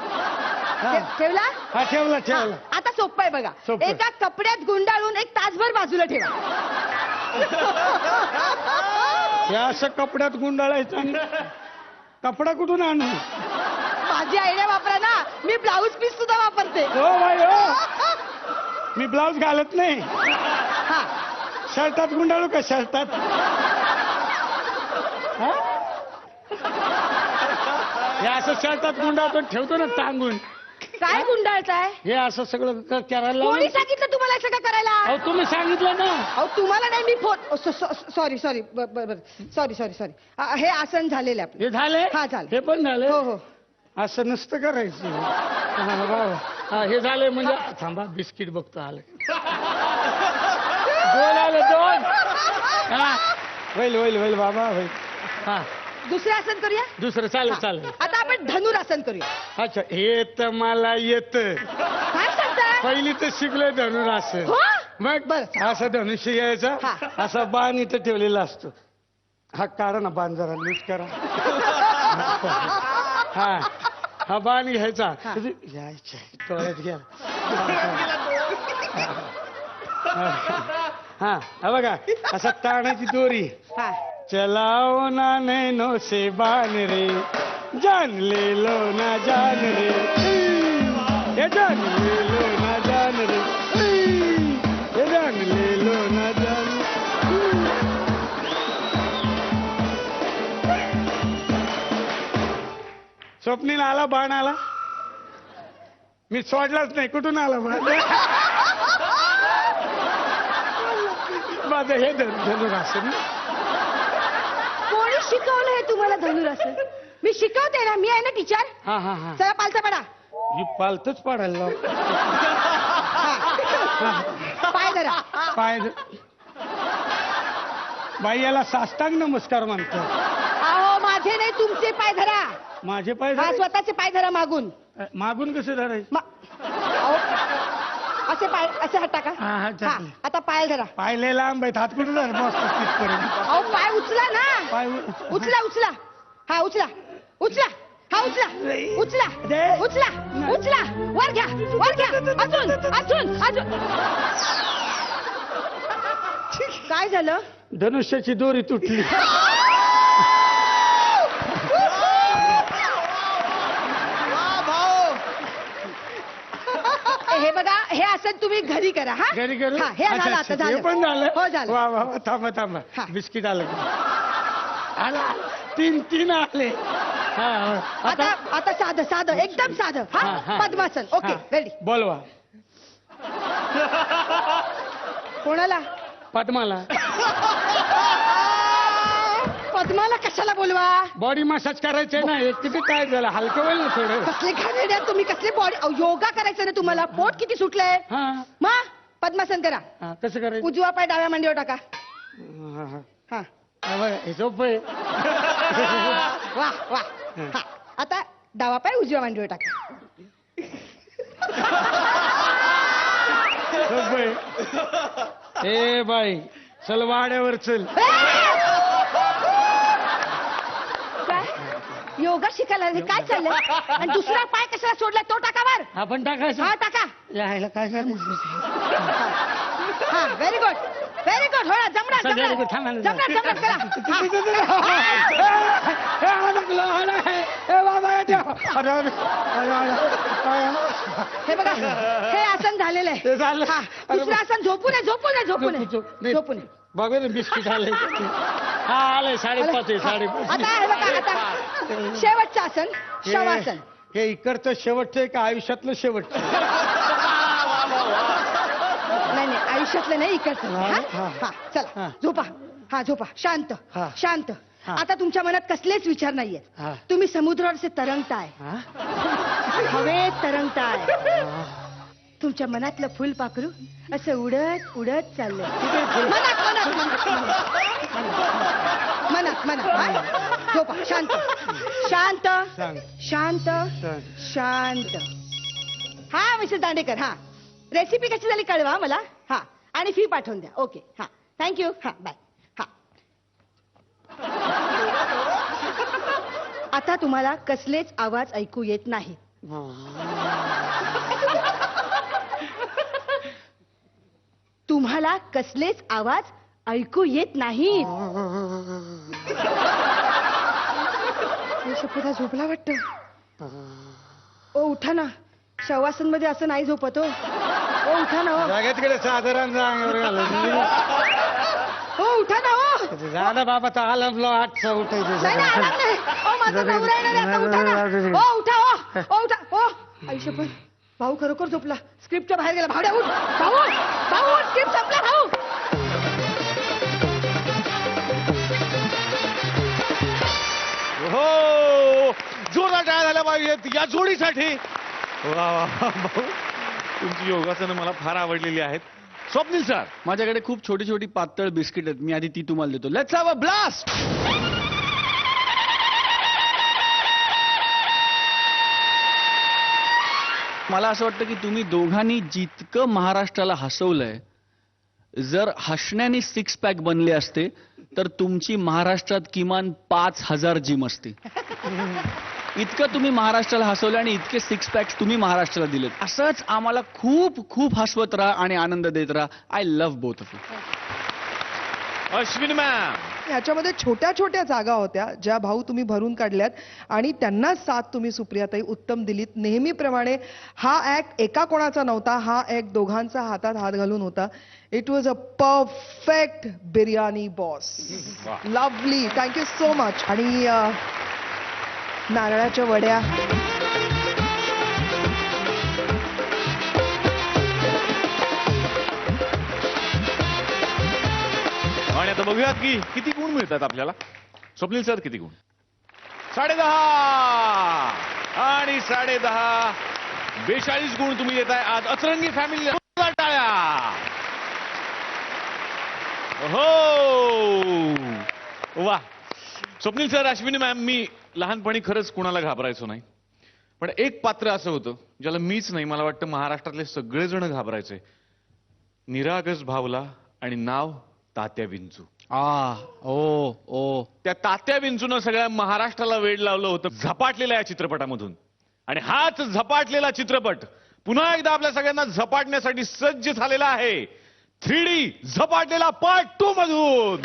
हा. ठेवला. हा ठेवला हा, आता सोपं आहे बघा. सोपं. एका कपड्यात गुंडाळून एक तासभर बाजूला ठेवा. हे असं कपड्यात गुंडाळायचं आणि कपडा कुठून आणू. माझी आयडिया वापरा ना. मी ब्लाऊज पीस सुद्धा वापरते. हो बाई हो, मी ब्लाऊज घालत नाही. हा शर्टात गुंडाळू का शर्टात. हा? हे असं शर्टात गुंडाळतो ठेवतो ना टांगून. काय गुंडाळताय. हे असं सगळं करायला कोणी लावून. सांगितलं तुम्हाला सगळं करायला. अहो तुम्ही सांगितलं ना. अहो तुम्हाला नाही मी फोन. सॉरी सॉरी हे आसन झालेलं आहे आपलं. हे झाले. हा, झालं. हे पण झाले. हो असं नसतं करायचं. हा, वा, वा. हा, हे झाले म्हणजे थांबा बिस्किट बघतो आलं. दोन आले दोन. हा होईल बाबा होईल. हा दुसरे आसन करूया. दुसरं चालेल. आता आपण धनुरासन करूया. अच्छा हे तर मला येत. काय सांगताय. पहिली तर शिकलोय धनुरासन. हो मग बरं. असं धनुष्य यायचा. हा. असा बाण इथं ठेवलेला असतो. हा काढा ना बाण जरा लूज करा. हा बाण घ्यायचा. हा. यायच्या टोळ्यात घ्या. हा बघा असं ताणाची दोरी. हा चलाओ ना नैनो से बान रे जान ले लो ना जान रे. ये जान ले लो ना जान रे. ये जान ले लो ना जान. स्वप्नील आला बाण आला. मी सोडलाच नाही. कुठून आला बाण. माझं हे धनुरासन. कोणी शिकवलं हे तुम्हाला धनुरासन. मी शिकवते ना. मी आहे ना टीचर. हा चला पालथा पडा. ही पालतच पाडायला लाव. पाय धरा. पाय बाई याला साष्टांग नमस्कार म्हणतात. अहो माझे नाही तुमचे पाय धरा. माझे पाय हा धरायचे? स्वतःचे पाय धरा मागून. मागून कसे धरायचे. अहो, असे पाय असे हात टाका. हा, हा, टाकले. आता पाय धरा. पाय लय लांब आहेत. हात कुठे धर मस्त तिथपर्यंत. अहो पाय उचला ना. पाय उचला. हा उचला. हा उचला. उचला. वर घ्या. अजून. काय झालं. धनुष्याची दोरी तुटली. हे बघा हे असं तुम्ही घरी करा हा घरी करू हा, हे झालं आता हे झालं पण झालं हो झालं वा वा वा, थांबा हा. थांबा बिस्किट आलं आला 3 आले हा हा. आता आता साधं साधं एकदम साधं हा, हा हा. पद्मासन ओके हा. रेडी बोलवा कोणाला पद्माला पद्माला कशाला बोलवा बॉडी मसाज करायचे ना एक किती काय झालं हलकं होईल ना थोडं कसले घाणेरडे आहात तुम्ही कसले बॉडी योगा करायचं ना तुम्हाला पोट किती सुटलंय हा मग पद्मासन करा हा, कसं करायचं उजवा पाय डाव्या मांडीवर टाका हा, हा. हा हा, बघा, हे सोपं आहे वा वा हा आता डावा पाय उजव्या मांडीवर टाका सोपं आहे ए बाई चल वाड्यावर चल काय योगा शिकायला हे काय चाललंय आणि दुसरा पाय कशाला सोडलाय तो टाका वर आपण टाकायचं हा टाका यायला काय हा व्हेरी गुड हो ना जमणार सगळ्या रिपोर्ट थांबा ना. जमणार करा हे बघा हे आसन झालेलं आहे ते झालं. हा, दुसरं आसन झोपू नये बघू ना बिस्किट आले हा आले 5.5 आता हे बघा आता शेवटचं आसन शवासन हे इकडचं शेवटचं आहे का आयुष्यातलं शेवटचं नाही आयुष्यातलं नाही इकडचं हा, हा? हा. हा चला हा. झोपा शांत हा. शांत हा. आता तुमच्या मनात कसलेच विचार हा. नाहीयेत तुम्ही समुद्रावर असे तरंगताय हा? हवेत तरंगताय तुमच्या मनातलं फुल पाखरू असं उडत उडत चाललंय मनात हा? झोपा शांत शांत सांग. शांत शांत हा मिसेस दांडेकर हा रेसिपी कशी झाली कळवा मला हा आणि फी पाठवून द्या ओके हा थँक्यू हा बाय हा आता तुम्हाला कसलेच आवाज ऐकू येत नाही तुम्हाला कसलेच आवाज ऐकू येत नाहीत शपथा झोपला वाटतं ओ उठा ना शवासन मध्ये असं नाही झोपत हो ओ उठा ना हो जागेतकडे साधारण अंगावर घालून हो उठा ना हो झालं बाबा तर आलं 8चा उठायचं नाही नाही, आराम नाही ओ माझा नवरा येणार आहे, आता उठा ना ओ उठा ओ उठा ओ आयुष्य पण भाऊ खरोखर झोपला स्क्रिप्टच्या बाहेर गेला भावड्या उठ भाऊ स्क्रिप्ट संपला भाऊ हो जोरदार टाळ्या झाल्या पाहिजेत या जोडीसाठी वा वा वा, भाऊ तुमची योगासनं मला फार आवडलेली आहेत स्वप्नील सर माझ्याकडे खूप छोटी छोटी पातळ बिस्किट आहेत मी आधी ती तुम्हाला देतो लेट्स हॅव अ ब्लास्ट मला असं वाटतं की तुम्ही दोघांनी जितकं महाराष्ट्राला हसवलंय जर हसण्याने 6 पॅक बनले असते तर तुमची महाराष्ट्रात किमान 5,000 जिम असते इतकं तुम्ही महाराष्ट्राला हसवलं आणि इतके 6 पॅक्स तुम्ही महाराष्ट्राला दिलेत असंच आम्हाला खूप खूप हसवत राहा आणि आनंद देत राहा I love both of you Ashwin ma'am ह्याच्यामध्ये छोट्या छोट्या जागा होत्या ज्या भाऊ तुम्ही भरून काढल्यात आणि त्यांनाच साथ तुम्ही सुप्रियाताई उत्तम दिलीत नेहमीप्रमाणे हा ऍक्ट एका कोणाचा नव्हता हा ऍक्ट दोघांचा हातात हात घालून होता it was a perfect biryani boss lovely thank you so much आणि नारळाच्या वड्या आणि आता बघूयात की किती गुण मिळतात आपल्याला स्वप्नील सर किती गुण 10.5 आणि 10.5 42 गुण तुम्ही देताय आज अतरंगी फॅमिली टाळ्या हो वा स्वप्नील सर अश्विनी मॅम मी लहानपणी खरंच कुणाला घाबरायचो नाही पण एक पात्र असं होतं ज्याला मीच नाही मला वाटतं महाराष्ट्रातले सगळेजण घाबरायचे निरागस भावला आणि नाव तात्या विंचू ओ त्या तात्या विंचूनं सगळ्या महाराष्ट्राला वेड लावलं होतं झपाटलेल्या या चित्रपटामधून आणि हाच झपाटलेला चित्रपट पुन्हा एकदा आपल्या सगळ्यांना झपाटण्यासाठी सज्ज झालेला आहे 3D झपाटलेला पार्ट 2 मधून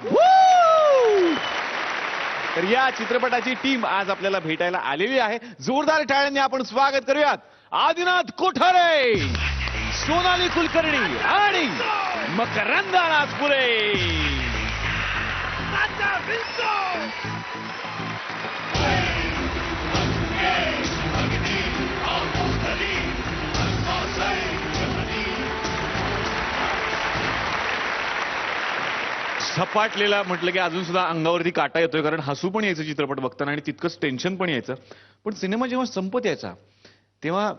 तर या चित्रपटाची टीम आज आपल्याला भेटायला आलेली आहे जोरदार टाळ्यांनी आपण स्वागत करूयात आदिनाथ कोठारे सोनाली कुलकर्णी आणि मकरंद अनासपुरे. झपाटलेला म्हटलं की अजून सुद्धा अंगावरती काटा येतोय, कारण हसू पण यायचं चित्रपट बघताना आणि तितकंच टेन्शन पण यायचं. पण सिनेमा जेव्हा संपत यायचा तेव्हा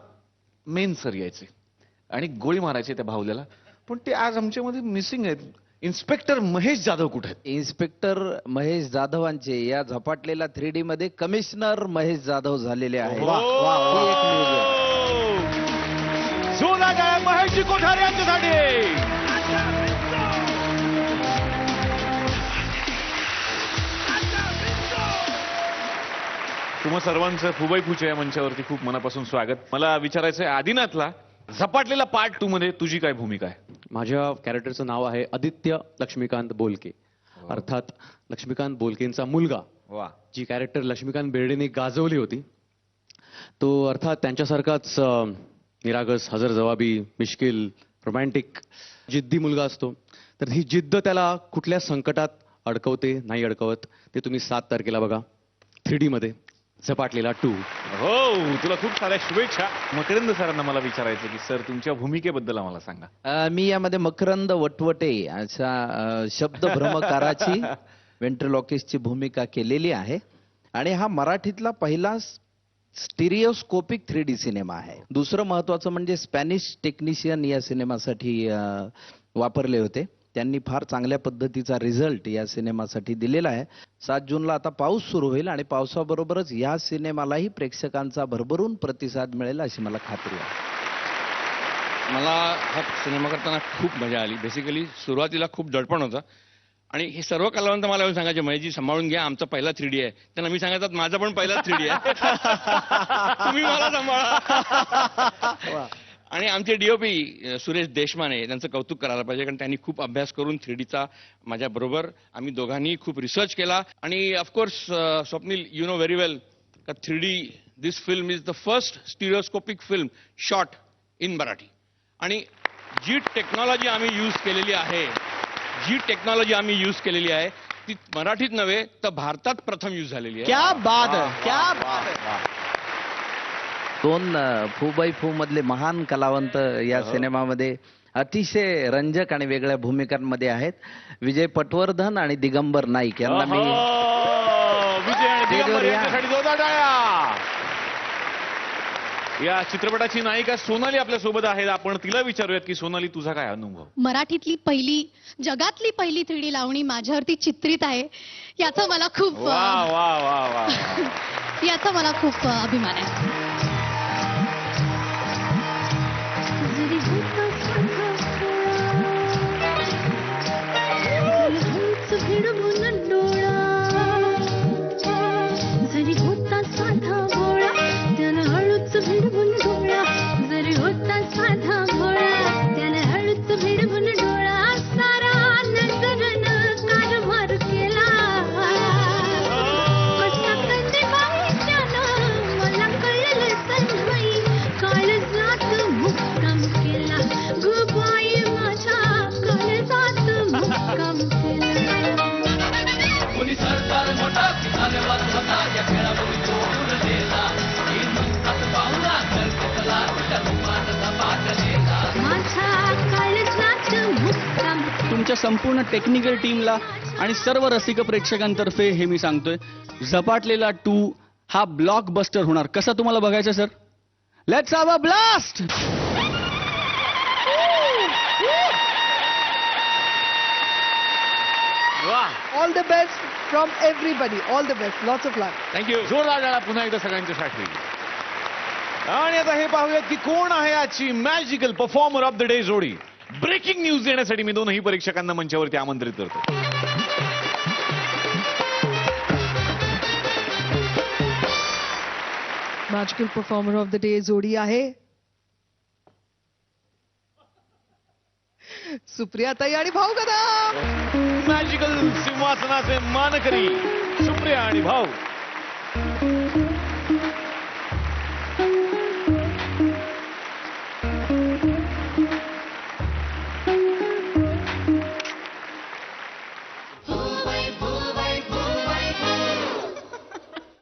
मेन सर यायचे आणि गोळी मारायचे त्या भावल्याला. पण ते आज आमच्यामध्ये मिसिंग आहेत. इन्स्पेक्टर महेश जाधव कुठे आहेत? इन्स्पेक्टर महेश जाधवांचे या झपाटलेल्या 3D मध्ये कमिशनर महेश जाधव झालेले आहेत. ही एक न्यूज आहे. जोरदार टाळ्या महेशजी कोठारे यांच्यासाठी. तुम्हा सर्वांचं फुबई फुचे या मंचावरती खूप मनापासून स्वागत. मला विचारायचंय, आदिनाथला झपाटलेला पार्ट 2 मध्ये तुझी काय भूमिका आहे? माझ्या कॅरेक्टरचं नाव आहे आदित्य लक्ष्मीकांत बोलके, अर्थात लक्ष्मीकांत बोलकेंचा मुलगा. वा. जी कॅरेक्टर लक्ष्मीकांत बेर्डेने गाजवली होती, तो अर्थात त्यांच्यासारखाच निरागस, हजरजबाबी, मिश्किल, रोमॅन्टिक, जिद्दी मुलगा असतो. तर ही जिद्द त्याला कुठल्या संकटात अडकवते, नाही अडकवत, ते तुम्ही 7 तारखेला बघा 3D मध्ये झपाटलेला 2. हो, तुला खूप साऱ्या शुभेच्छा. मकरंद सरांना मला विचारायचं की सर तुमच्या भूमिकेबद्दल आम्हाला सांगा. मी यामध्ये मकरंद वटवटे अशा शब्दभ्रमकाराची वेंट्रिलॉकिस्टची भूमिका केलेली आहे आणि हा मराठीतला पहिला स्टिरिओस्कोपिक 3D सिनेमा आहे. दुसरं महत्वाचं म्हणजे स्पॅनिश टेक्निशियन या सिनेमासाठी वापरले होते. त्यांनी फार चांगल्या पद्धतीचा रिझल्ट या सिनेमासाठी दिलेला आहे. 7 जूनला आता पाऊस सुरू होईल आणि पावसाबरोबरच या सिनेमालाही प्रेक्षकांचा भरभरून प्रतिसाद मिळेल अशी मला खात्री आहे. मला हा सिनेमा करताना खूप मजा आली. बेसिकली सुरुवातीला खूप दडपण होतं आणि हे सर्व कलावंत मला येऊन सांगायचे, महेशजी सांभाळून घ्या, आमचा पहिला 3D आहे. त्यांना मी सांगायचं माझा पण पहिला 3D आहे. तुम्ही मला सांभाळा. आणि आमचे डीओपी सुरेश देशमाने, त्यांचं कौतुक करायला पाहिजे, कारण त्यांनी खूप अभ्यास करून 3Dचा माझ्याबरोबर आम्ही दोघांनी खूप रिसर्च केला. आणि of course Swapnil, you know very well का 3D this film is the first stereoscopic film shot in Marathi. आणि जी टेक्नॉलॉजी आम्ही यूज केलेली आहे ती मराठीत नव्हे तर भारतात प्रथम यूज झालेली आहे. क्या बात आहे, क्या बात आहे. 2 फुबई फू मधले महान कलावंत या सिनेमामध्ये अतिशय रंजक आणि वेगळ्या भूमिकांमध्ये आहेत. विजय पटवर्धन आणि दिगंबर नाईक यांना मी विजय आणि दिगंबर यांच्यासाठी जोरदार टाळ्या. या चित्रपटाची नायिका सोनाली आपल्या सोबत आहे. आपण तिला विचारूयात की सोनाली तुझा काय अनुभव? मराठीतली पहिली, जगातली पहिली 3D लावणी माझ्यावरती चित्रित आहे, याचा मला खूप वा वा वा वा. याचा मला खूप अभिमान आहे. तुमच्या संपूर्ण टेक्निकल टीमला आणि सर्व रसिक प्रेक्षकांतर्फे हे मी सांगतोय, झपाटलेला 2 हा ब्लॉकबस्टर होणार. कसा तुम्हाला बघायचा sir? Let's have a blast. All the best from everybody. All the best. Lots of luck. Thank you. जोरदार टाळ्या पुन्हा एकदा सगळ्यांच्यासाठी. आणि आता हे पाहूयात की कोण आहे आजची magical performer of the day जोडी. ब्रेकिंग न्यूज देण्यासाठी मी दोनही परीक्षकांना मंचावरती आमंत्रित करतो. Magical performer of the day जोडी आहे सुप्रियाताई आणि भाऊ कदम. मॅजिकल सिंहासनाचे मानकरी सुप्रिया आणि भाऊ.